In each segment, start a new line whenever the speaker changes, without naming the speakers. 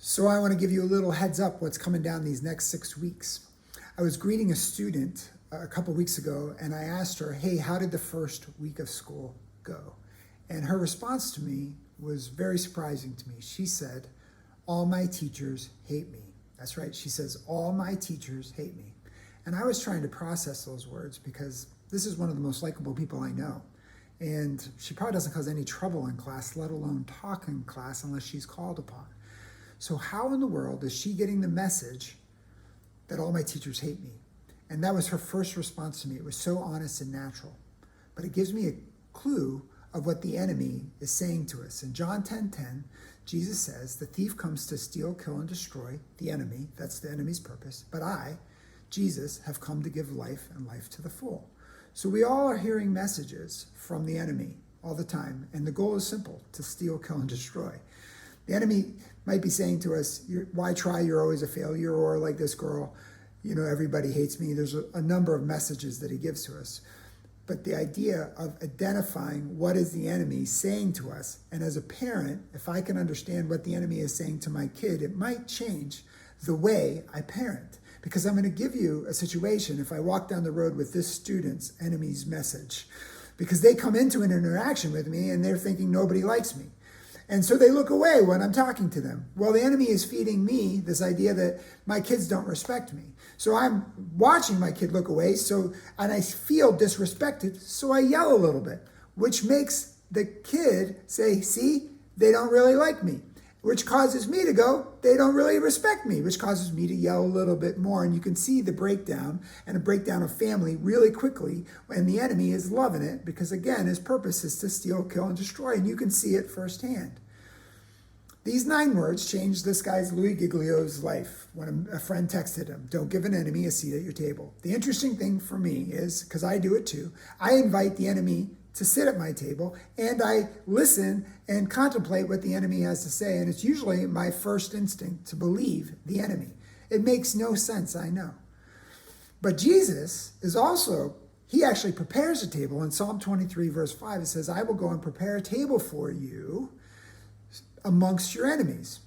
So I want to give you a little heads up what's coming down these next 6 weeks. I was greeting a student a couple weeks ago and I asked her, hey, how did the first week of school go? And her response to me was very surprising to me. She said, all my teachers hate me. That's right. She says, all my teachers hate me. And I was trying to process those words because this is one of the most likable people I know. And she probably doesn't cause any trouble in class, let alone talk in class unless she's called upon. So how in the world is she getting the message that all my teachers hate me? And that was her first response to me. It was so honest and natural. But it gives me a clue of what the enemy is saying to us. In John 10:10, Jesus says, the thief comes to steal, kill, and destroy, the enemy. That's the enemy's purpose. But I, Jesus, have come to give life and life to the full. So we all are hearing messages from the enemy all the time. And the goal is simple, to steal, kill, and destroy. The enemy might be saying to us, why try? You're always a failure. Or like this girl, everybody hates me. There's a number of messages that he gives to us. But the idea of identifying what is the enemy saying to us, and as a parent, if I can understand what the enemy is saying to my kid, it might change the way I parent. Because I'm going to give you a situation if I walk down the road with this student's enemy's message. Because they come into an interaction with me and they're thinking nobody likes me. And so they look away when I'm talking to them. Well, the enemy is feeding me this idea that my kids don't respect me. So I'm watching my kid look away, and I feel disrespected, so I yell a little bit, which makes the kid say, see, they don't really like me, which causes me to go, they don't really respect me, which causes me to yell a little bit more. And you can see the breakdown and a breakdown of family really quickly when the enemy is loving it because, again, his purpose is to steal, kill, and destroy. And you can see it firsthand. These 9 words changed this guy's Louis Giglio's life when a friend texted him, don't give an enemy a seat at your table. The interesting thing for me is, because I do it too, I invite the enemy to sit at my table and I listen and contemplate what the enemy has to say. And it's usually my first instinct to believe the enemy. It makes no sense, I know. But Jesus is also, he actually prepares a table. In Psalm 23, verse 5, it says, I will go and prepare a table for you amongst your enemies.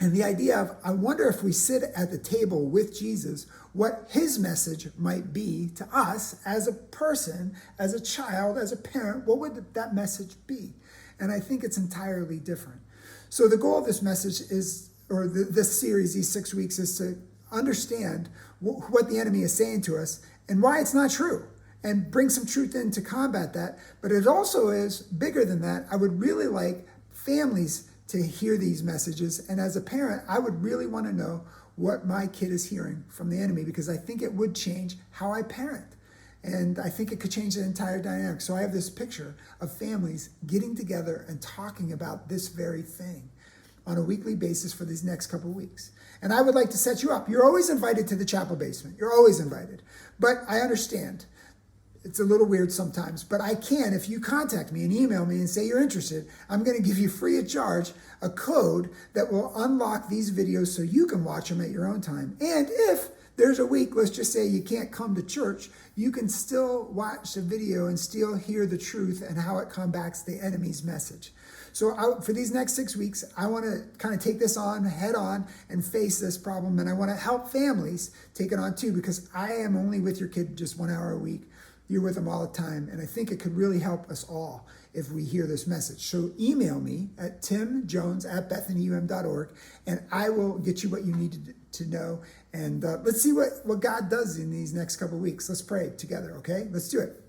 And the idea of, I wonder if we sit at the table with Jesus, what his message might be to us as a person, as a child, as a parent, what would that message be? And I think it's entirely different. So the goal of this message is, or this series, these 6 weeks, is to understand what the enemy is saying to us and why it's not true, and bring some truth in to combat that. But it also is bigger than that. I would really like families to hear these messages. And as a parent, I would really want to know what my kid is hearing from the enemy, because I think it would change how I parent. And I think it could change the entire dynamic. So I have this picture of families getting together and talking about this very thing on a weekly basis for these next couple of weeks. And I would like to set you up. You're always invited to the chapel basement. You're always invited. But I understand. It's a little weird sometimes, but I can, if you contact me and email me and say you're interested, I'm going to give you free of charge a code that will unlock these videos so you can watch them at your own time. And if there's a week, let's just say you can't come to church, you can still watch the video and still hear the truth and how it combats the enemy's message. So for these next 6 weeks, I want to kind of take this on head on and face this problem. And I want to help families take it on too, because I am only with your kid just 1 hour a week. You're with them all the time. And I think it could really help us all if we hear this message. So email me at timjones@bethanyum.org and I will get you what you need to know. And let's see what God does in these next couple of weeks. Let's pray together, okay? Let's do it.